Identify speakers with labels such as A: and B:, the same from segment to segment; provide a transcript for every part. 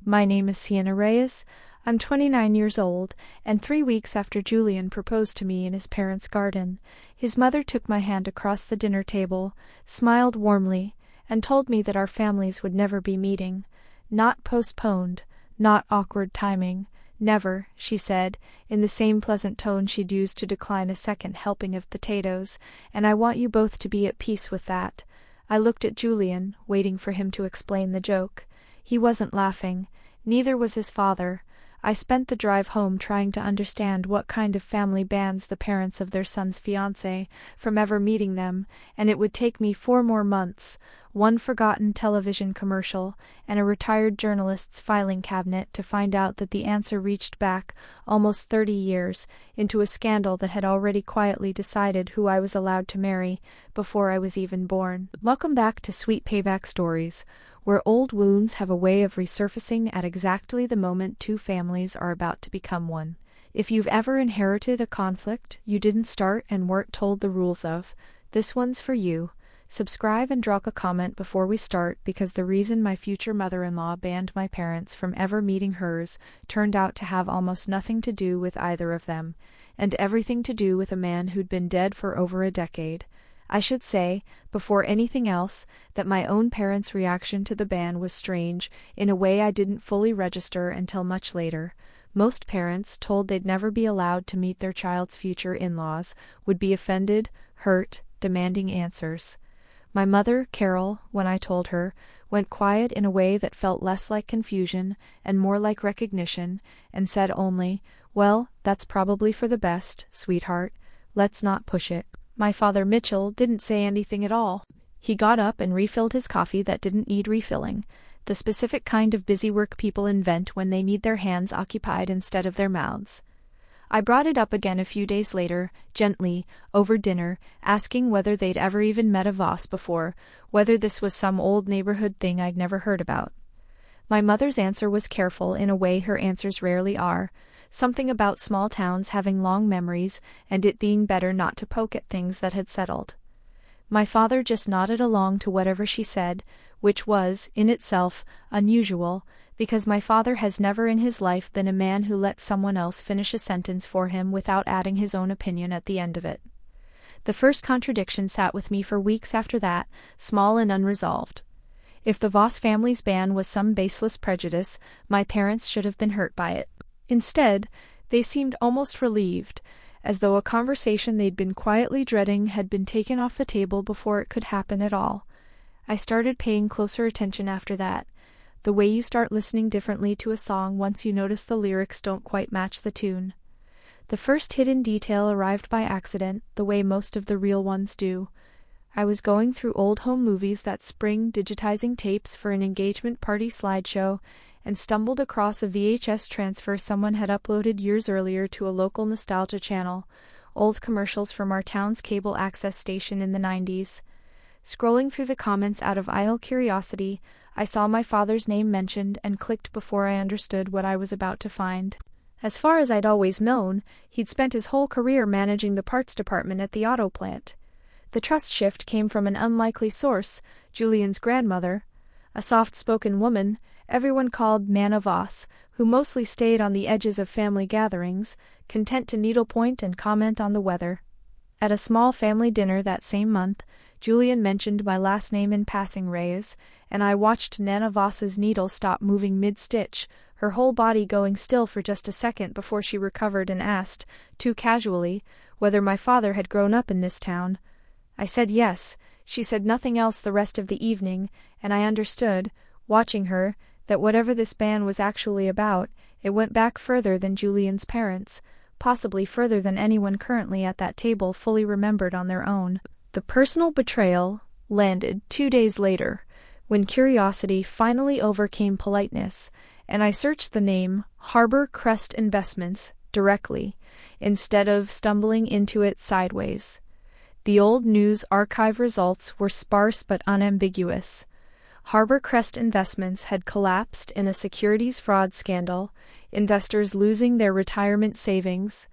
A: My name is Sienna Reyes. I'm 29 years old, and 3 weeks after Julian proposed to me in his parents' garden, his mother took my hand across the dinner table, smiled warmly, and told me that our families would never be meeting. Not postponed, not awkward timing. Never, she said, in the same pleasant tone she'd used to decline a second helping of potatoes, and I want you both to be at peace with that. I looked at Julian, waiting for him to explain the joke. He wasn't laughing. Neither was his father. I spent the drive home trying to understand what kind of family bans the parents of their son's fiancée from ever meeting them, and it would take me 4 more months, one forgotten television commercial, and a retired journalist's filing cabinet to find out that the answer reached back almost 30 years into a scandal that had already quietly decided who I was allowed to marry before I was even born. Welcome back to Sweet Payback Stories, where old wounds have a way of resurfacing at exactly the moment two families are about to become one. If you've ever inherited a conflict you didn't start and weren't told the rules of, this one's for you. Subscribe and drop a comment before we start, because the reason my future mother-in-law banned my parents from ever meeting hers turned out to have almost nothing to do with either of them, and everything to do with a man who'd been dead for over a decade. I should say, before anything else, that my own parents' reaction to the ban was strange, in a way I didn't fully register until much later. Most parents, told they'd never be allowed to meet their child's future in-laws, would be offended, hurt, demanding answers. My mother, Carol, when I told her, went quiet in a way that felt less like confusion and more like recognition, and said only, "Well, that's probably for the best, sweetheart. Let's not push it." My father, Mitchell, didn't say anything at all. He got up and refilled his coffee that didn't need refilling, the specific kind of busy work people invent when they need their hands occupied instead of their mouths. I brought it up again a few days later, gently, over dinner, asking whether they'd ever even met a Voss before, whether this was some old neighborhood thing I'd never heard about. My mother's answer was careful in a way her answers rarely are, something about small towns having long memories and it being better not to poke at things that had settled. My father just nodded along to whatever she said, which was, in itself, unusual, because my father has never in his life been a man who let someone else finish a sentence for him without adding his own opinion at the end of it. The first contradiction sat with me for weeks after that, small and unresolved. If the Voss family's ban was some baseless prejudice, my parents should have been hurt by it. Instead, they seemed almost relieved, as though a conversation they'd been quietly dreading had been taken off the table before it could happen at all. I started paying closer attention after that, the way you start listening differently to a song once you notice the lyrics don't quite match the tune. The first hidden detail arrived by accident, the way most of the real ones do. I was going through old home movies that spring, digitizing tapes for an engagement party slideshow, and stumbled across a VHS transfer someone had uploaded years earlier to a local nostalgia channel, old commercials from our town's cable access station in the 90s. Scrolling through the comments out of idle curiosity, I saw my father's name mentioned and clicked before I understood what I was about to find. As far as I'd always known, he'd spent his whole career managing the parts department at the auto plant. The trust shift came from an unlikely source, Julian's grandmother, a soft-spoken woman everyone called Nana Voss, who mostly stayed on the edges of family gatherings, content to needlepoint and comment on the weather. At a small family dinner that same month, Julian mentioned my last name in passing, Reyes, and I watched Nana Voss's needle stop moving mid-stitch, her whole body going still for just a second before she recovered and asked, too casually, whether my father had grown up in this town. I said yes. She said nothing else the rest of the evening, and I understood, watching her, that whatever this ban was actually about, it went back further than Julian's parents, possibly further than anyone currently at that table fully remembered on their own. The personal betrayal landed 2 days later, when curiosity finally overcame politeness, and I searched the name Harbor Crest Investments directly, instead of stumbling into it sideways. The old news archive results were sparse but unambiguous. Harbor Crest Investments had collapsed in a securities fraud scandal, investors losing their retirement savings,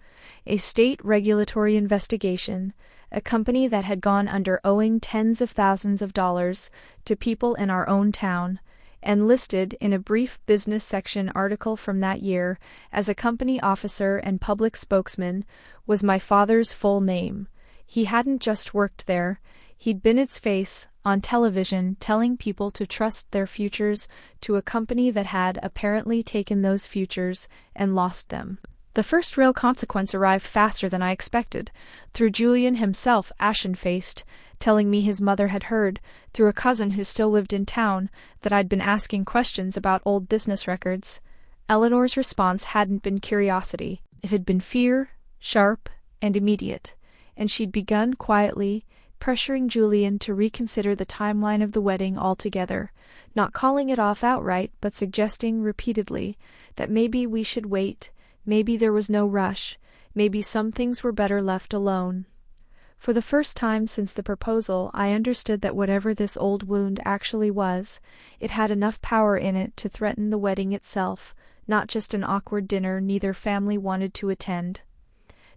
A: a state regulatory investigation, a company that had gone under owing tens of thousands of dollars to people in our own town, and listed in a brief business section article from that year as a company officer and public spokesman, was my father's full name. He hadn't just worked there, he'd been its face, on television, telling people to trust their futures to a company that had apparently taken those futures and lost them. The first real consequence arrived faster than I expected, through Julian himself, ashen-faced, telling me his mother had heard, through a cousin who still lived in town, that I'd been asking questions about old business records. Eleanor's response hadn't been curiosity, it had been fear, sharp and immediate, and she'd begun quietly, pressuring Julian to reconsider the timeline of the wedding altogether, not calling it off outright but suggesting repeatedly that maybe we should wait, maybe there was no rush, maybe some things were better left alone. For the first time since the proposal, I understood that whatever this old wound actually was, it had enough power in it to threaten the wedding itself, not just an awkward dinner neither family wanted to attend.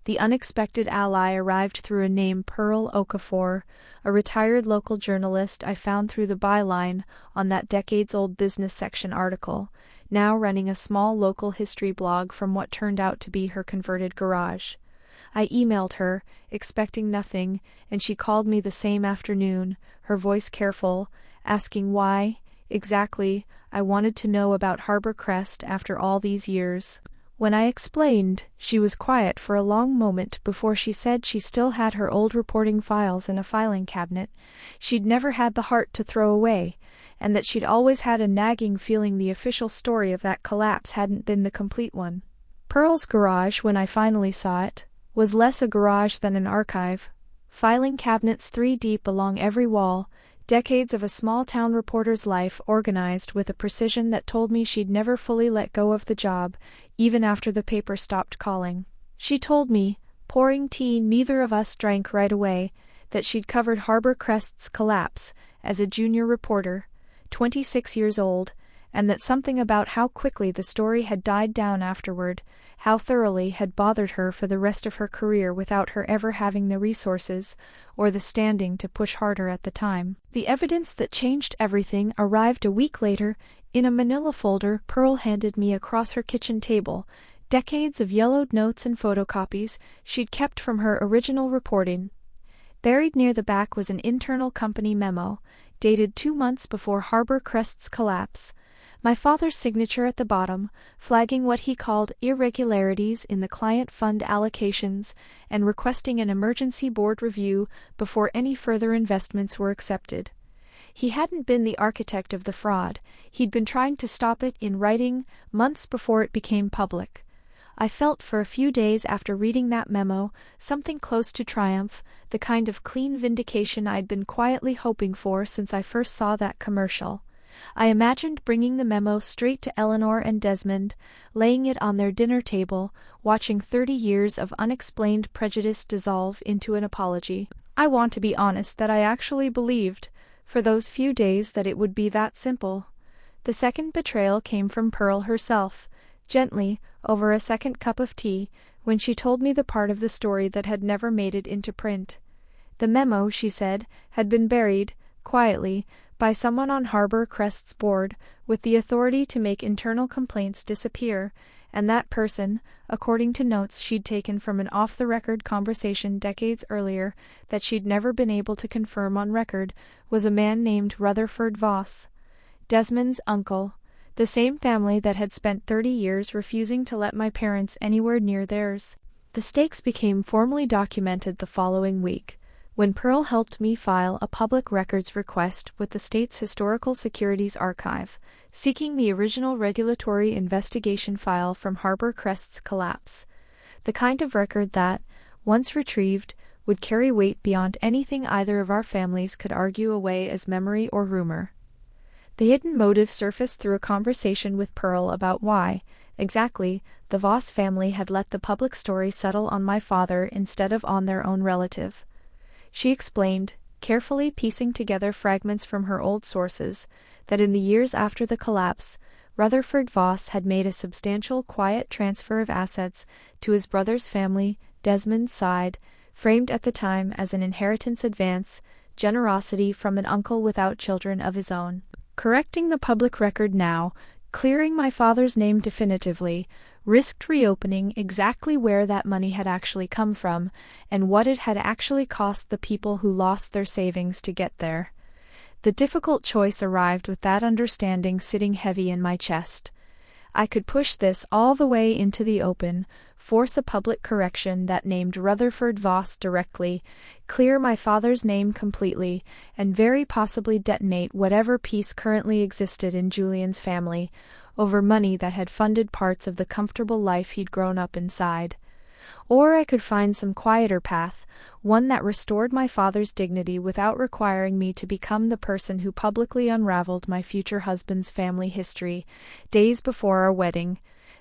A: The unexpected ally arrived through a name, Pearl Okafor, a retired local journalist I found through the byline on that decades-old business section article, now running a small local history blog from what turned out to be her converted garage. I emailed her, expecting nothing, and she called me the same afternoon, her voice careful, asking why, exactly, I wanted to know about Harbor Crest after all these years. When I explained, she was quiet for a long moment before she said she still had her old reporting files in a filing cabinet she'd never had the heart to throw away, and that she'd always had a nagging feeling the official story of that collapse hadn't been the complete one. Pearl's garage, when I finally saw it, was less a garage than an archive. Filing cabinets 3 deep along every wall, decades of a small-town reporter's life organized with a precision that told me she'd never fully let go of the job, even after the paper stopped calling. She told me, pouring tea neither of us drank right away, that she'd covered Harbor Crest's collapse as a junior reporter, 26 years old, and that something about how quickly the story had died down afterward, how thoroughly, had bothered her for the rest of her career without her ever having the resources or the standing to push harder at the time. The evidence that changed everything arrived a week later in a manila folder Pearl handed me across her kitchen table, decades of yellowed notes and photocopies she'd kept from her original reporting. Buried near the back was an internal company memo, dated 2 months before Harbor Crest's collapse, my father's signature at the bottom, flagging what he called irregularities in the client fund allocations and requesting an emergency board review before any further investments were accepted. He hadn't been the architect of the fraud, he'd been trying to stop it in writing months before it became public. I felt for a few days after reading that memo something close to triumph, the kind of clean vindication I'd been quietly hoping for since I first saw that commercial. I imagined bringing the memo straight to Eleanor and Desmond, laying it on their dinner table, watching 30 years of unexplained prejudice dissolve into an apology. I want to be honest that I actually believed, for those few days, that it would be that simple. The second betrayal came from Pearl herself, gently, over a second cup of tea, when she told me the part of the story that had never made it into print. The memo, she said, had been buried, quietly, by someone on Harbor Crest's board, with the authority to make internal complaints disappear, and that person, according to notes she'd taken from an off-the-record conversation decades earlier that she'd never been able to confirm on record, was a man named Rutherford Voss, Desmond's uncle, the same family that had spent 30 years refusing to let my parents anywhere near theirs. The stakes became formally documented the following week, when Pearl helped me file a public records request with the state's Historical Securities Archive, seeking the original regulatory investigation file from Harbor Crest's collapse, the kind of record that, once retrieved, would carry weight beyond anything either of our families could argue away as memory or rumor. The hidden motive surfaced through a conversation with Pearl about why, exactly, the Voss family had let the public story settle on my father instead of on their own relative. She explained, carefully piecing together fragments from her old sources, that in the years after the collapse, Rutherford Voss had made a substantial quiet transfer of assets to his brother's family, Desmond's side, framed at the time as an inheritance advance, generosity from an uncle without children of his own. Correcting the public record now, clearing my father's name definitively, risked reopening exactly where that money had actually come from, and what it had actually cost the people who lost their savings to get there. The difficult choice arrived with that understanding sitting heavy in my chest. I could push this all the way into the open, force a public correction that named Rutherford Voss directly, clear my father's name completely, and very possibly detonate whatever peace currently existed in Julian's family, over money that had funded parts of the comfortable life he'd grown up inside. Or I could find some quieter path, one that restored my father's dignity without requiring me to become the person who publicly unraveled my future husband's family history, days before our wedding.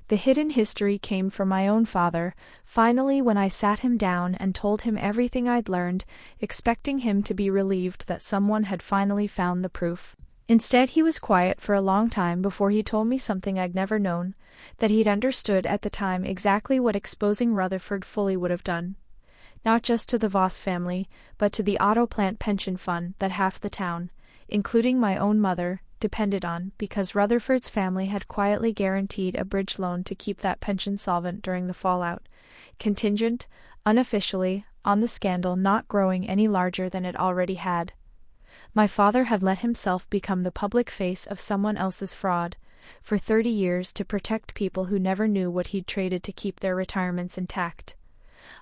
A: The hidden history came from my own father, finally when I sat him down and told him everything I'd learned, expecting him to be relieved that someone had finally found the proof. Instead, he was quiet for a long time before he told me something I'd never known, that he'd understood at the time exactly what exposing Rutherford fully would have done. Not just to the Voss family, but to the auto plant pension fund that half the town, including my own mother, depended on, because Rutherford's family had quietly guaranteed a bridge loan to keep that pension solvent during the fallout, contingent, unofficially, on the scandal not growing any larger than it already had. My father had let himself become the public face of someone else's fraud, for 30 years to protect people who never knew what he'd traded to keep their retirements intact.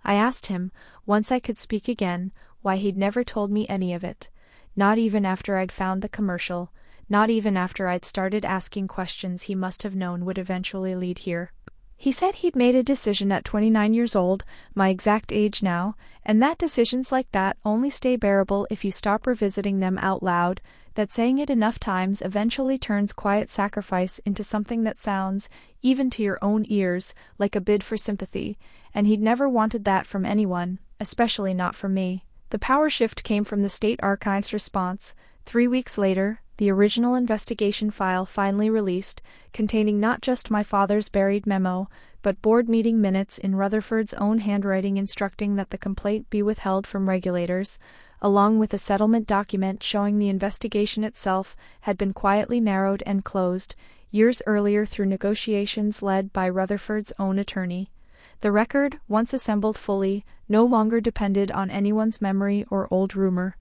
A: I asked him, once I could speak again, why he'd never told me any of it, not even after I'd found the commercial, not even after I'd started asking questions he must have known would eventually lead here. He said he'd made a decision at 29 years old, my exact age now, and that decisions like that only stay bearable if you stop revisiting them out loud, that saying it enough times eventually turns quiet sacrifice into something that sounds, even to your own ears, like a bid for sympathy, and he'd never wanted that from anyone, especially not from me. The power shift came from the State Archives' response. 3 weeks later, the original investigation file finally released, containing not just my father's buried memo, but board meeting minutes in Rutherford's own handwriting instructing that the complaint be withheld from regulators, along with a settlement document showing the investigation itself had been quietly narrowed and closed, years earlier through negotiations led by Rutherford's own attorney. The record, once assembled fully, no longer depended on anyone's memory or old rumor.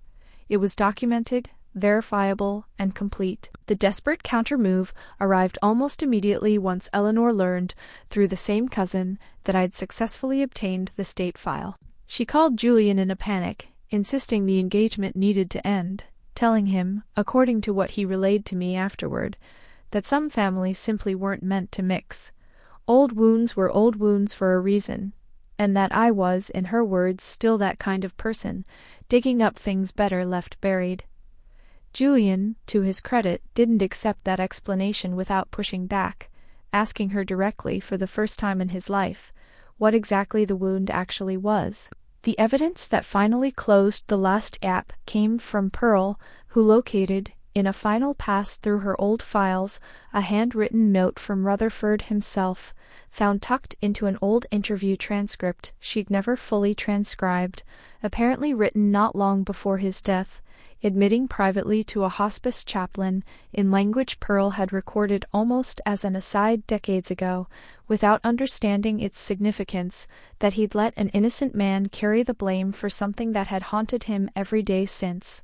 A: It was documented, verifiable, and complete. The desperate counter-move arrived almost immediately once Eleanor learned, through the same cousin, that I'd successfully obtained the state file. She called Julian in a panic, insisting the engagement needed to end, telling him, according to what he relayed to me afterward, that some families simply weren't meant to mix. Old wounds were old wounds for a reason, and that I was, in her words, still that kind of person, digging up things better left buried. Julian, to his credit, didn't accept that explanation without pushing back, asking her directly, for the first time in his life, what exactly the wound actually was. The evidence that finally closed the last gap came from Pearl, who located, in a final pass through her old files, a handwritten note from Rutherford himself, found tucked into an old interview transcript she'd never fully transcribed, apparently written not long before his death, admitting privately to a hospice chaplain, in language Pearl had recorded almost as an aside decades ago, without understanding its significance, that he'd let an innocent man carry the blame for something that had haunted him every day since.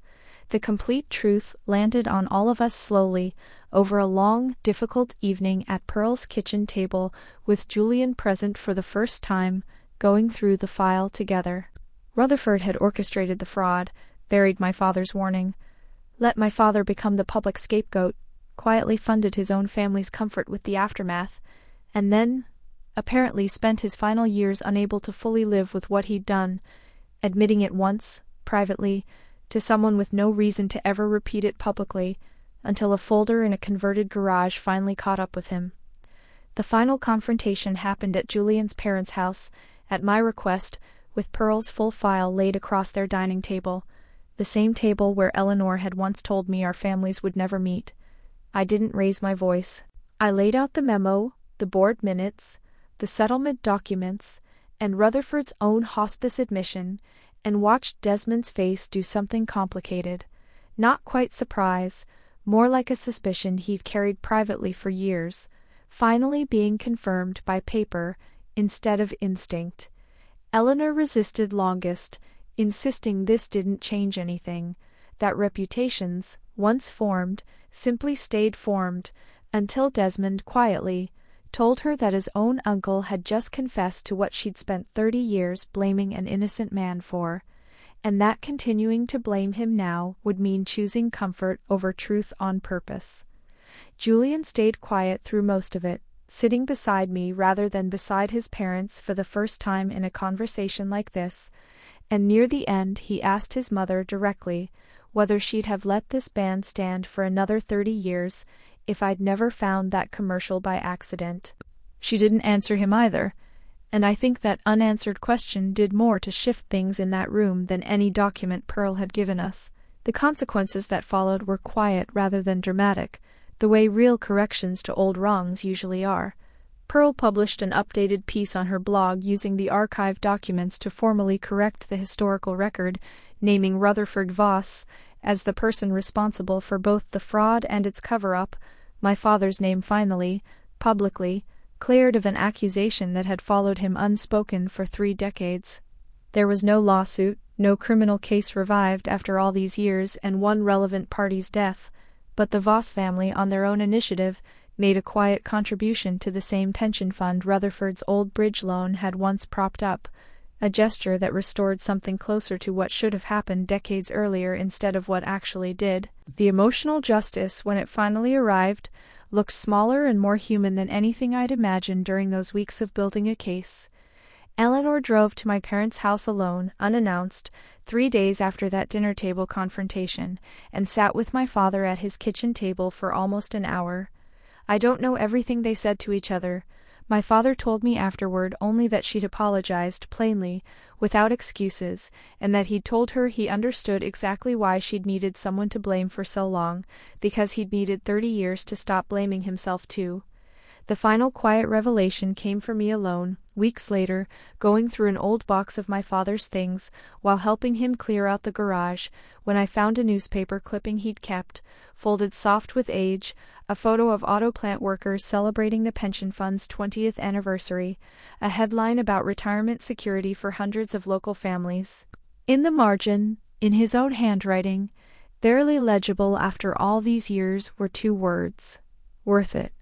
A: The complete truth landed on all of us slowly, over a long, difficult evening at Pearl's kitchen table, with Julian present for the first time, going through the file together. Rutherford had orchestrated the fraud, buried my father's warning, let my father become the public scapegoat, quietly funded his own family's comfort with the aftermath, and then, apparently spent his final years unable to fully live with what he'd done, admitting it once, privately, to someone with no reason to ever repeat it publicly, until a folder in a converted garage finally caught up with him. The final confrontation happened at Julian's parents' house, at my request, with Pearl's full file laid across their dining table, the same table where Eleanor had once told me our families would never meet. I didn't raise my voice. I laid out the memo, the board minutes, the settlement documents, and Rutherford's own hospice admission, and watched Desmond's face do something complicated. Not quite surprise, more like a suspicion he'd carried privately for years, finally being confirmed by paper instead of instinct. Eleanor resisted longest, insisting this didn't change anything, that reputations, once formed, simply stayed formed, until Desmond quietly told her that his own uncle had just confessed to what she'd spent 30 years blaming an innocent man for, and that continuing to blame him now would mean choosing comfort over truth on purpose. Julian stayed quiet through most of it, sitting beside me rather than beside his parents for the first time in a conversation like this, and near the end he asked his mother directly whether she'd have let this band stand for another 30 years if I'd never found that commercial by accident. She didn't answer him either, and I think that unanswered question did more to shift things in that room than any document Pearl had given us. The consequences that followed were quiet rather than dramatic, the way real corrections to old wrongs usually are. Pearl published an updated piece on her blog using the archived documents to formally correct the historical record, naming Rutherford Voss as the person responsible for both the fraud and its cover-up. My father's name finally, publicly, cleared of an accusation that had followed him unspoken for 3 decades. There was no lawsuit, no criminal case revived after all these years and one relevant party's death, but the Voss family, on their own initiative, made a quiet contribution to the same pension fund Rutherford's old bridge loan had once propped up, a gesture that restored something closer to what should have happened decades earlier instead of what actually did. The emotional justice, when it finally arrived, looked smaller and more human than anything I'd imagined during those weeks of building a case. Eleanor drove to my parents' house alone, unannounced, 3 days after that dinner table confrontation, and sat with my father at his kitchen table for almost an hour. I don't know everything they said to each other. My father told me afterward only that she'd apologized plainly, without excuses, and that he'd told her he understood exactly why she'd needed someone to blame for so long, because he'd needed 30 years to stop blaming himself too. The final quiet revelation came for me alone, weeks later, going through an old box of my father's things, while helping him clear out the garage, when I found a newspaper clipping he'd kept, folded soft with age, a photo of auto plant workers celebrating the pension fund's 20th anniversary, a headline about retirement security for hundreds of local families. In the margin, in his own handwriting, barely legible after all these years, were 2 words: worth it.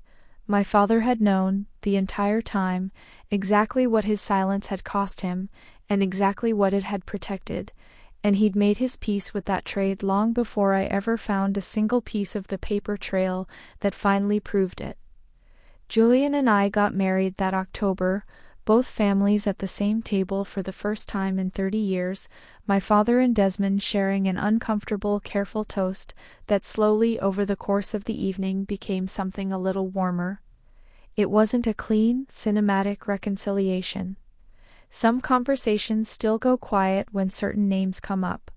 A: My father had known, the entire time, exactly what his silence had cost him, and exactly what it had protected, and he'd made his peace with that trade long before I ever found a single piece of the paper trail that finally proved it. Julian and I got married that October, both families at the same table for the first time in 30 years, my father and Desmond sharing an uncomfortable, careful toast that slowly over the course of the evening became something a little warmer. It wasn't a clean, cinematic reconciliation. Some conversations still go quiet when certain names come up,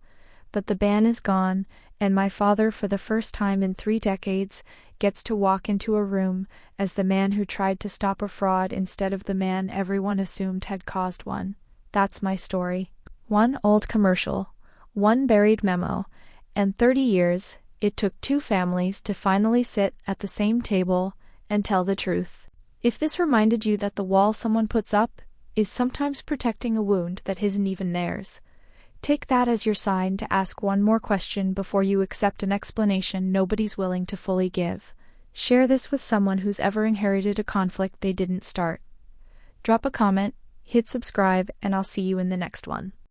A: but the ban is gone, and my father, for the first time in 3 decades, gets to walk into a room as the man who tried to stop a fraud instead of the man everyone assumed had caused one. That's my story. 1 old commercial, 1 buried memo, and 30 years it took 2 families to finally sit at the same table and tell the truth. If this reminded you that the wall someone puts up is sometimes protecting a wound that isn't even theirs, take that as your sign to ask one more question before you accept an explanation nobody's willing to fully give. Share this with someone who's ever inherited a conflict they didn't start. Drop a comment, hit subscribe, and I'll see you in the next one.